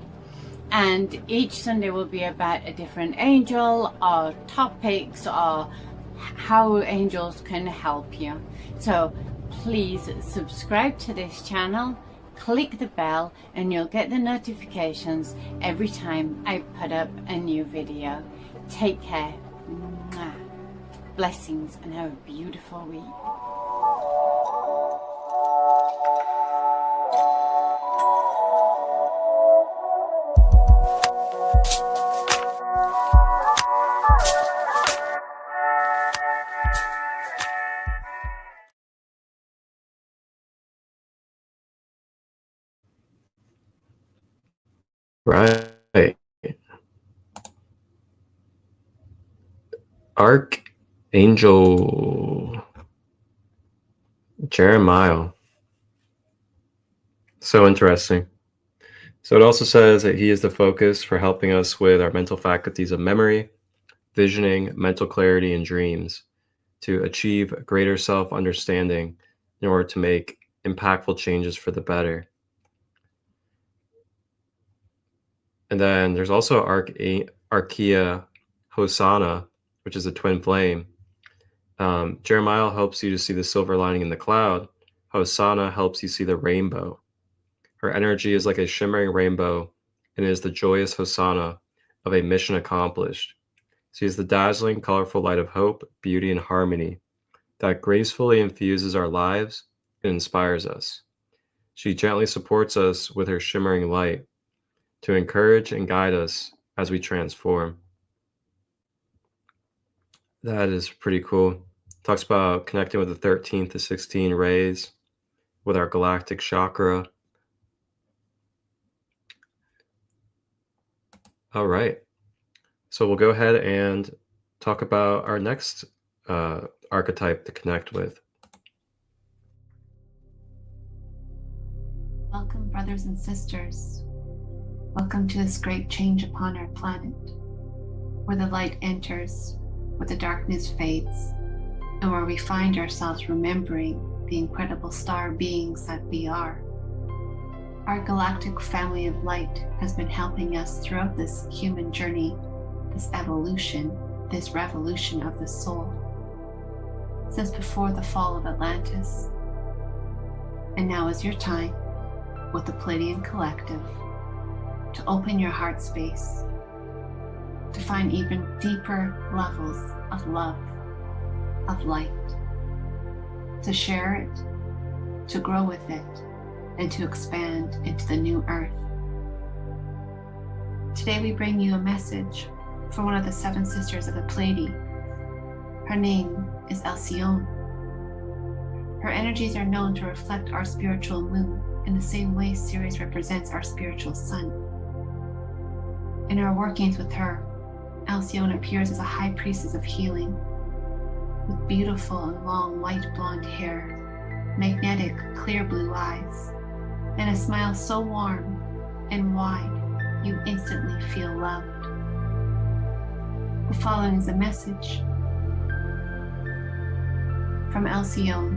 and each Sunday will be about a different angel or topics or how angels can help you. So please subscribe to this channel, click the bell, and you'll get the notifications every time I put up a new video. Take care. Mwah. Blessings, and have a beautiful week. Right. Archangel Jeremiah. So interesting. So it also says that he is the focus for helping us with our mental faculties of memory, visioning, mental clarity, and dreams to achieve greater self-understanding in order to make impactful changes for the better. And then there's also Archaea Hosanna, which is a twin flame. Jeremiah helps you to see the silver lining in the cloud. Hosanna helps you see the rainbow. Her energy is like a shimmering rainbow and is the joyous Hosanna of a mission accomplished. She is the dazzling, colorful light of hope, beauty, and harmony that gracefully infuses our lives and inspires us. She gently supports us with her shimmering light to encourage and guide us as we transform. That is pretty cool. Talks about connecting with the 13 to 16 rays with our galactic chakra. All right. So we'll go ahead and talk about our next archetype to connect with. Welcome, brothers and sisters. Welcome to this great change upon our planet, where the light enters, where the darkness fades, and where we find ourselves remembering the incredible star beings that we are. Our galactic family of light has been helping us throughout this human journey, this evolution, this revolution of the soul, since before the fall of Atlantis. And now is your time, with the Pleiadian Collective, to open your heart space, to find even deeper levels of love, of light, to share it, to grow with it, and to expand into the new earth. Today we bring you a message from one of the 7 sisters of the Pleiade. Her name is Alcyone. Her energies are known to reflect our spiritual moon in the same way Ceres represents our spiritual sun. In our workings with her, Alcyone appears as a high priestess of healing, with beautiful and long light blonde hair, magnetic clear blue eyes, and a smile so warm and wide you instantly feel loved. The following is a message from Alcyone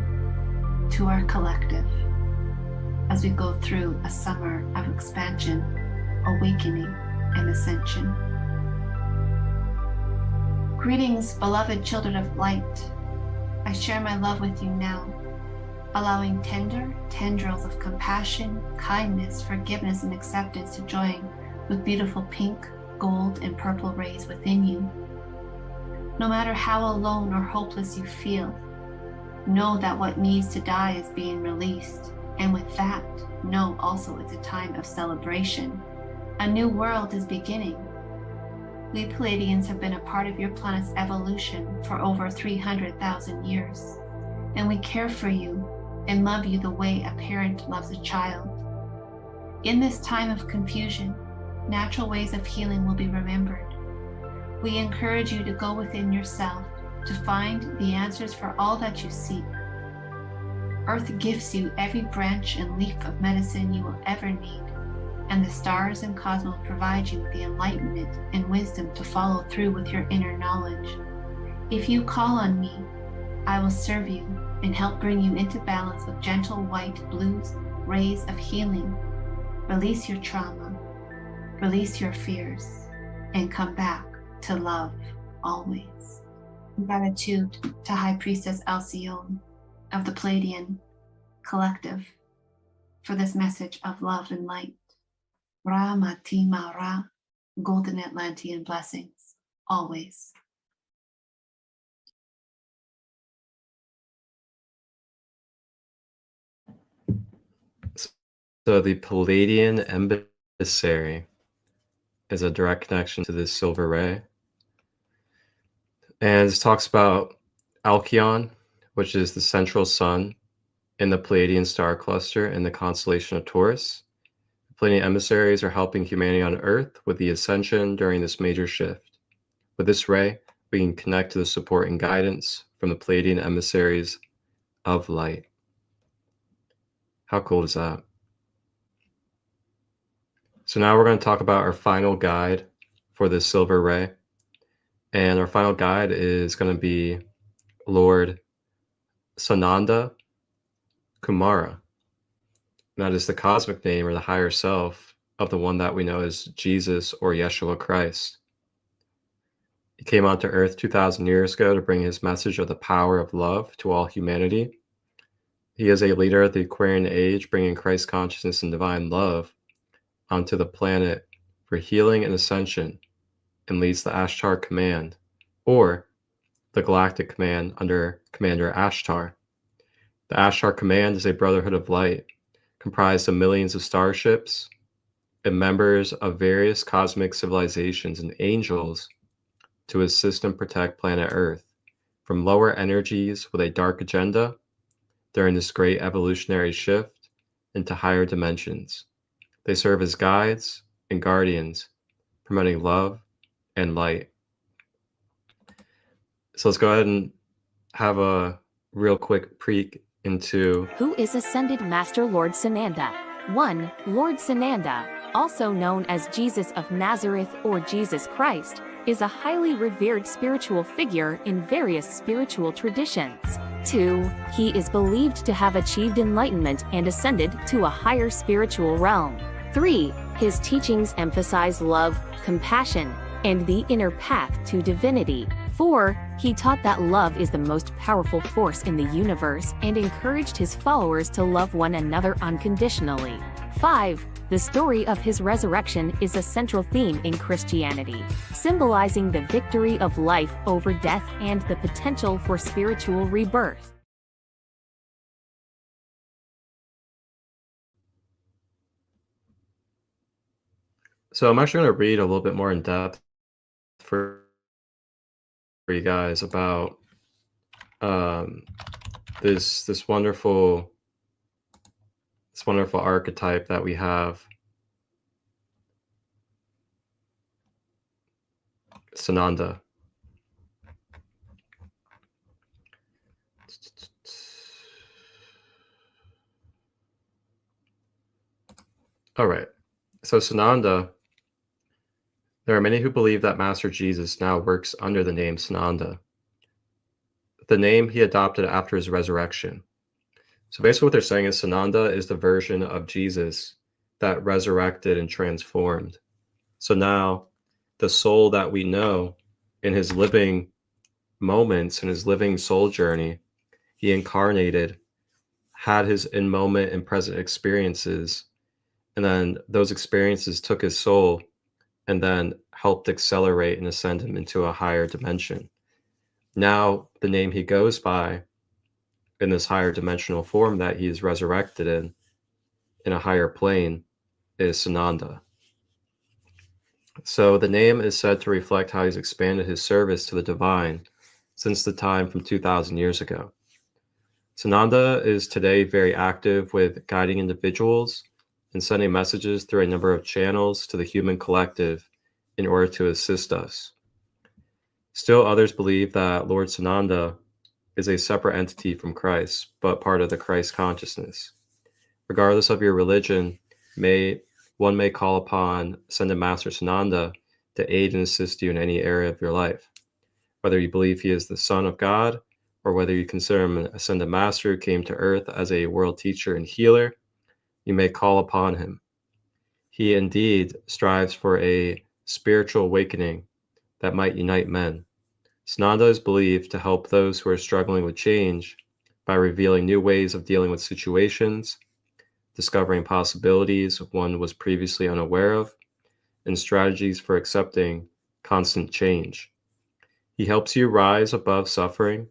to our collective as we go through a summer of expansion, awakening, and ascension. Greetings, beloved children of light. I share my love with you now, allowing tender tendrils of compassion, kindness, forgiveness, and acceptance to join with beautiful pink, gold, and purple rays within you. No matter how alone or hopeless you feel, know that what needs to die is being released. And with that, know also it's a time of celebration. A new world is beginning. We Pleiadians have been a part of your planet's evolution for over 300,000 years, and we care for you and love you the way a parent loves a child. In this time of confusion, natural ways of healing will be remembered. We encourage you to go within yourself to find the answers for all that you seek. Earth gifts you every branch and leaf of medicine you will ever need, and the stars and cosmos provide you with the enlightenment and wisdom to follow through with your inner knowledge. If you call on me, I will serve you and help bring you into balance with gentle white blues, rays of healing. Release your trauma, release your fears, and come back to love always. Gratitude to High Priestess Alcyone of the Pleiadian Collective for this message of love and light. Ra Matima Ra, golden Atlantean blessings, always. So the Pleiadian emissary is a direct connection to this silver ray. And this talks about Alcyone, which is the central sun in the Pleiadian star cluster in the constellation of Taurus. The Pleiadian emissaries are helping humanity on Earth with the ascension during this major shift. With this ray, we can connect to the support and guidance from the Pleiadian emissaries of light. How cool is that? So now we're going to talk about our final guide for this silver ray. And our final guide is going to be Lord Sananda Kumara. And that is the cosmic name or the higher self of the one that we know as Jesus or Yeshua Christ. He came onto earth 2,000 years ago to bring his message of the power of love to all humanity. He is a leader of the Aquarian age, bringing Christ consciousness and divine love onto the planet for healing and ascension, and leads the Ashtar Command, or the Galactic Command under Commander Ashtar. The Ashtar Command is a brotherhood of light, comprised of millions of starships and members of various cosmic civilizations and angels to assist and protect planet Earth from lower energies with a dark agenda during this great evolutionary shift into higher dimensions. They serve as guides and guardians, promoting love and light. So let's go ahead and have a real quick peek into who is Ascended Master Lord Sananda. 1. Lord Sananda, also known as Jesus of Nazareth or Jesus Christ, is a highly revered spiritual figure in various spiritual traditions. 2. He is believed to have achieved enlightenment and ascended to a higher spiritual realm. 3. His teachings emphasize love, compassion, and the inner path to divinity. 4. He taught that love is the most powerful force in the universe and encouraged his followers to love one another unconditionally. 5. The story of his resurrection is a central theme in Christianity, symbolizing the victory of life over death and the potential for spiritual rebirth. So I'm actually going to read a little bit more in depth for you guys about this wonderful archetype that we have, Sananda. All right, so Sananda, there are many who believe that Master Jesus now works under the name Sananda, the name he adopted after his resurrection. So basically what they're saying is Sananda is the version of Jesus that resurrected and transformed. So now the soul that we know in his living moments, in his living soul journey, he incarnated, had his in-moment and present experiences, and then those experiences took his soul and then helped accelerate and ascend him into a higher dimension. Now, the name he goes by in this higher dimensional form that he is resurrected in a higher plane, is Sananda. So the name is said to reflect how he's expanded his service to the divine since the time from 2,000 years ago. Sananda is today very active with guiding individuals and sending messages through a number of channels to the human collective in order to assist us. Still, others believe that Lord Sananda is a separate entity from Christ, but part of the Christ consciousness. Regardless of your religion, one may call upon Ascended Master Sananda to aid and assist you in any area of your life. Whether you believe he is the Son of God, or whether you consider him an Ascended Master who came to earth as a world teacher and healer, you may call upon him. He indeed strives for a spiritual awakening that might unite men. Sananda is believed to help those who are struggling with change by revealing new ways of dealing with situations, discovering possibilities one was previously unaware of, and strategies for accepting constant change. He helps you rise above suffering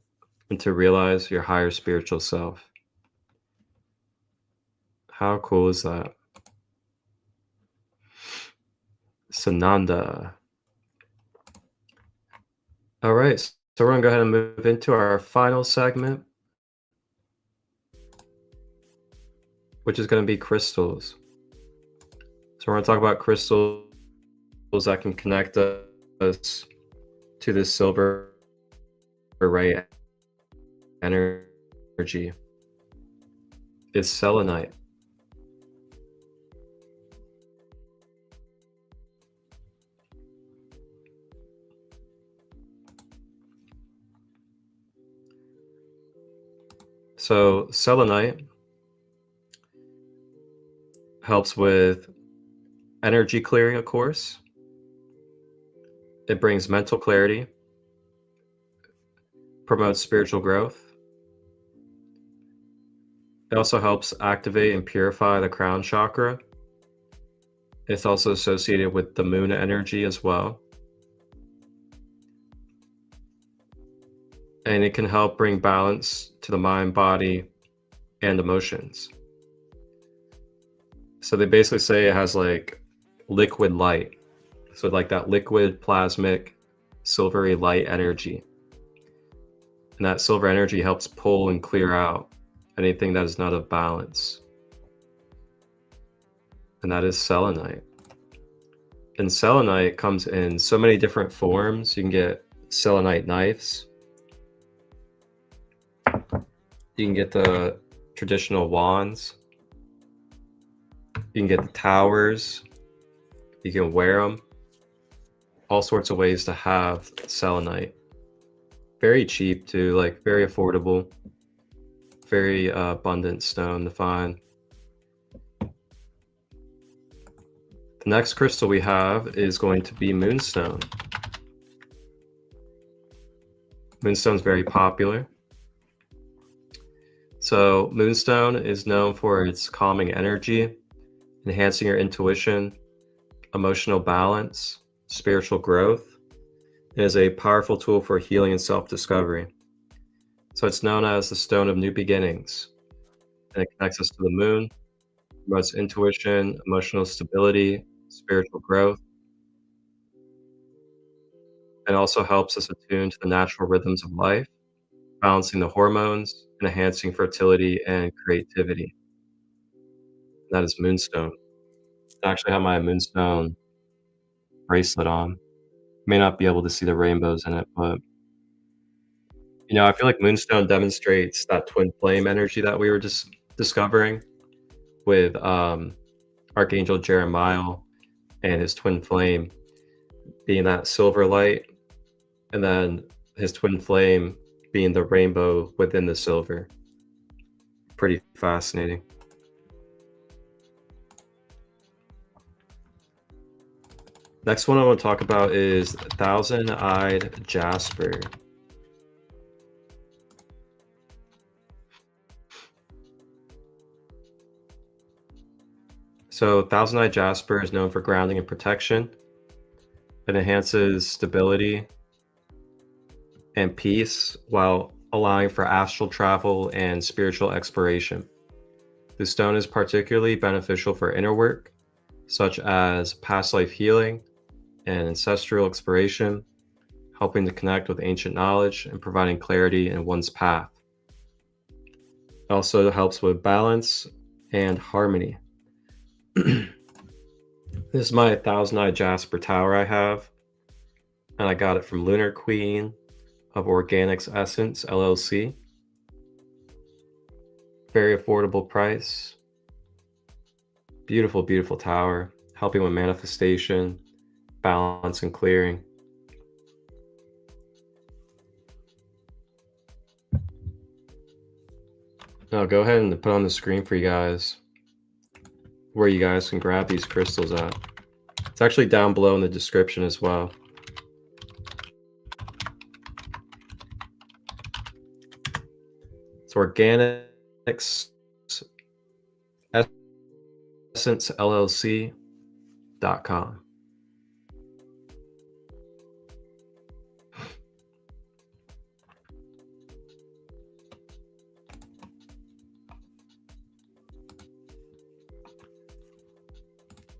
and to realize your higher spiritual self. How cool is that? Sananda. All right, so we're going to go ahead and move into our final segment, which is going to be crystals. So we're going to talk about crystals that can connect us to this silver ray energy. Is selenite. So selenite helps with energy clearing, of course. It brings mental clarity, promotes spiritual growth. It also helps activate and purify the crown chakra. It's also associated with the moon energy as well. And it can help bring balance to the mind, body, and emotions. So they basically say it has like liquid light. So like that liquid plasmic silvery light energy. And that silver energy helps pull and clear out anything that is not of balance. And that is selenite. And selenite comes in so many different forms. You can get selenite knives. You can get the traditional wands. You can get the towers. You can wear them. All sorts of ways to have selenite. Very cheap too, like very affordable. Very abundant stone to find. The next crystal we have is going to be moonstone. Moonstone's very popular. So moonstone is known for its calming energy, enhancing your intuition, emotional balance, spiritual growth. It is a powerful tool for healing and self-discovery. So it's known as the stone of new beginnings. And it connects us to the moon, promotes intuition, emotional stability, spiritual growth, and also helps us attune to the natural rhythms of life, balancing the hormones and enhancing fertility and creativity. That is moonstone. I actually have my moonstone bracelet on. May not be able to see the rainbows in it, but I feel like moonstone demonstrates that twin flame energy that we were just discovering with Archangel Jeremiah and his twin flame being that silver light, and then his twin flame being the rainbow within the silver. Pretty fascinating. Next one I want to talk about is thousand-eyed jasper. So thousand-eyed jasper is known for grounding and protection. It enhances stability and peace while allowing for astral travel and spiritual exploration. The stone is particularly beneficial for inner work, such as past life healing and ancestral exploration, helping to connect with ancient knowledge and providing clarity in one's path. It also helps with balance and harmony. This is my thousand-eyed jasper tower I have, and I got it from Lunar Queen of Organics Essence LLC. Very affordable price. Beautiful, beautiful tower, helping with manifestation, balance, and clearing. Now go ahead and put on the screen for you guys where you guys can grab these crystals at. It's actually down below in the description as well. It's Organics Essence LLC.com.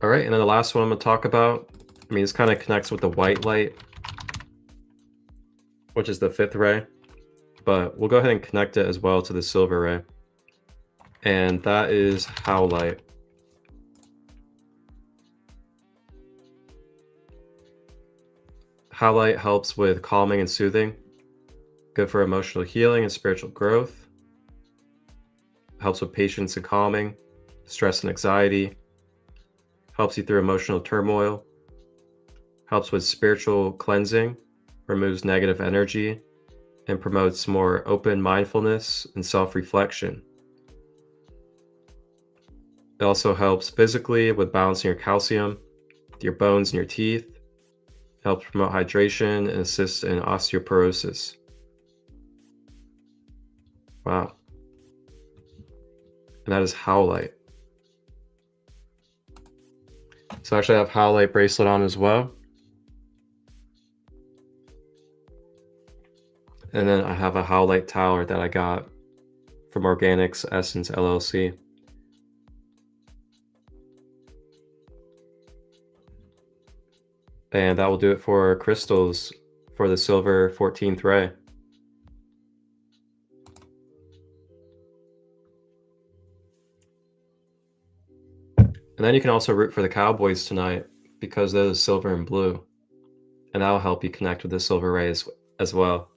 All right, and then the last one I'm going to talk about, this kind of connects with the white light, which is the 5th ray, but we'll go ahead and connect it as well to the silver ray, and that is howlite. Howlite helps with calming and soothing, good for emotional healing and spiritual growth, helps with patience and calming, stress and anxiety, helps you through emotional turmoil, helps with spiritual cleansing, removes negative energy, and promotes more open mindfulness and self-reflection. It also helps physically with balancing your calcium, your bones and your teeth. It helps promote hydration and assists in osteoporosis. Wow. And that is Howlite. So actually I have Howlite bracelet on as well. And then I have a Howlite tower that I got from Organics Essence LLC. And that will do it for crystals for the silver 14th ray. And then you can also root for the Cowboys tonight because they're the silver and blue. And that'll help you connect with the silver rays as well.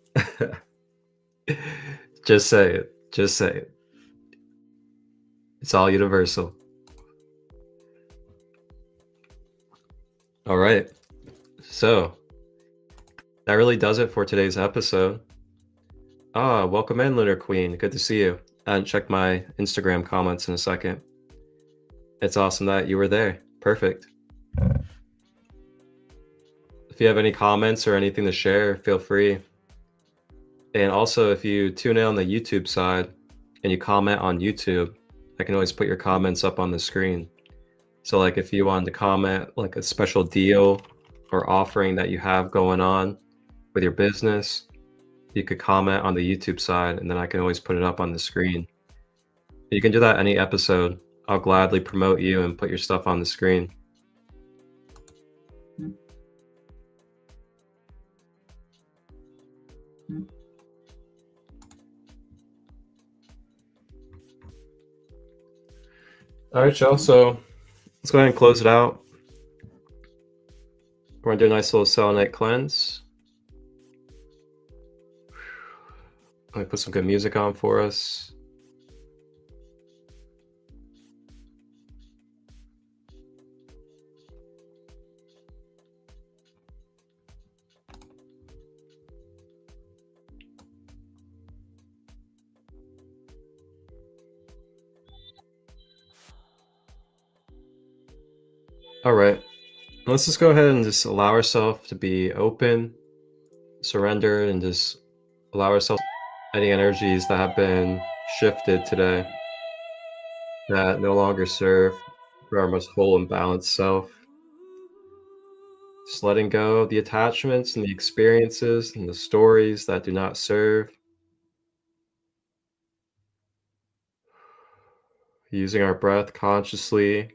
Just say it. Just say it. It's all universal. All right. So that really does it for today's episode. Welcome in, Lunar Queen. Good to see you. I hadn't checked my Instagram comments in a second. It's awesome that you were there. Perfect. If you have any comments or anything to share, feel free. And also, if you tune in on the YouTube side and you comment on YouTube, I can always put your comments up on the screen. So like if you wanted to comment like a special deal or offering that you have going on with your business, you could comment on the YouTube side and then I can always put it up on the screen. You can do that any episode. I'll gladly promote you and put your stuff on the screen. All right, y'all. So let's go ahead and close it out. We're gonna do a nice little selenite cleanse. Let me put some good music on for us. All right, let's just go ahead and just allow ourselves to be open, surrender, and just allow ourselves any energies that have been shifted today that no longer serve for our most whole and balanced self. Just letting go of the attachments and the experiences and the stories that do not serve. Using our breath consciously.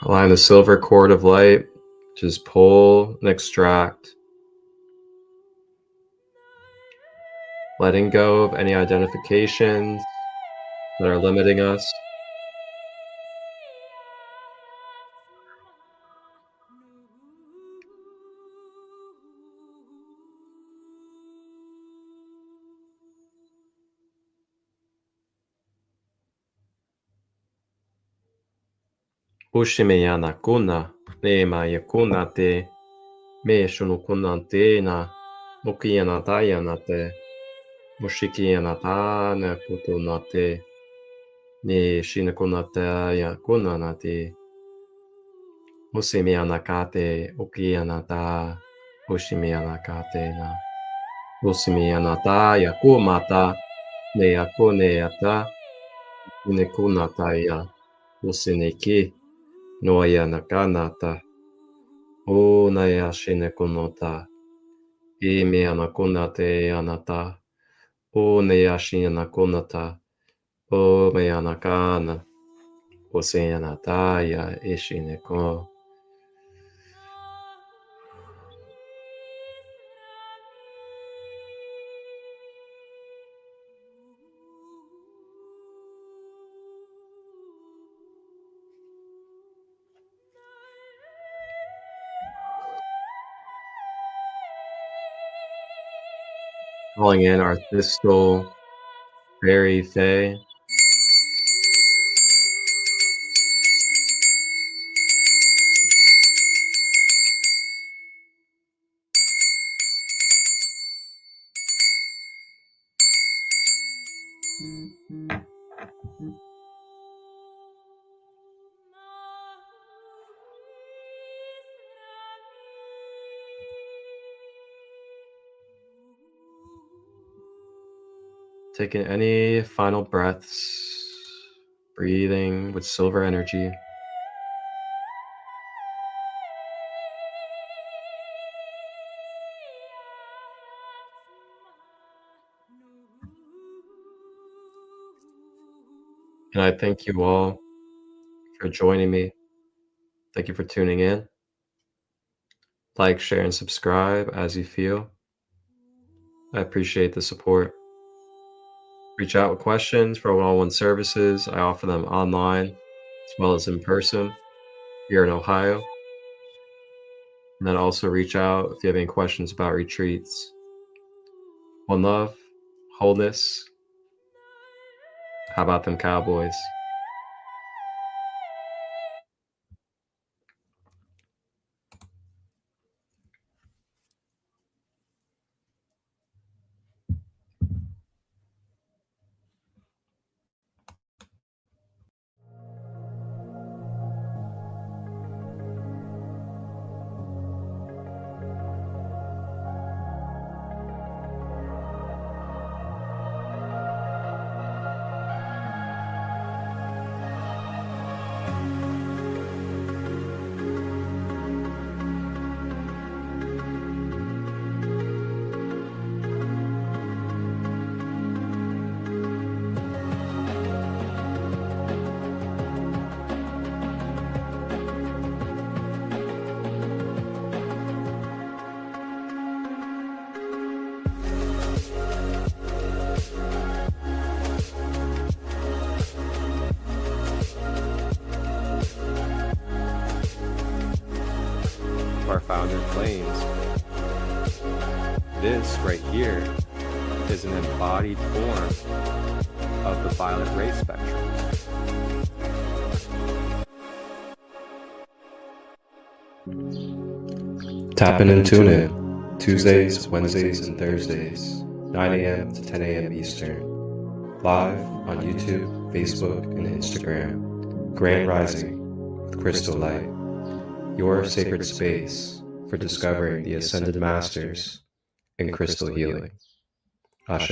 Allowing the silver cord of light, just pull and extract. Letting go of any identifications that are limiting us. Ushimeyana kuna, nema yakuna te, me shunukuna te na, mukiyana tayana te, mushikiyana ta na kutuna te, ne shinakuna yakuna na te, Usimeyana kate, ukiyana ta, ushimeyana kate na, usimeyana ta yakumata, ne yakuneyata, inekunata ya, usineki. Noya nakanata, o naya shinekunota, ime anakunate anata, o neyashi anakunata, o me anakana, o se anataya ishineko. Calling in our Thistle, Fairy Fae, Taking any final breaths, breathing with silver energy. And I thank you all for joining me. Thank you for tuning in. Like, share, and subscribe as you feel. I appreciate the support. Reach out with questions for one-on-one services. I offer them online as well as in person here in Ohio. And then also reach out if you have any questions about retreats. One love, wholeness. How about them Cowboys? Our founder flames. This right here is an embodied form of the violet ray spectrum. Tap in and tune in Tuesdays, Wednesdays, and Thursdays, 9 a.m. to 10 a.m. Eastern, live on YouTube, Facebook, and Instagram. Grand Rising with ChristoLight. Your sacred space for discovering the Ascended Masters in crystal healing. Ashe.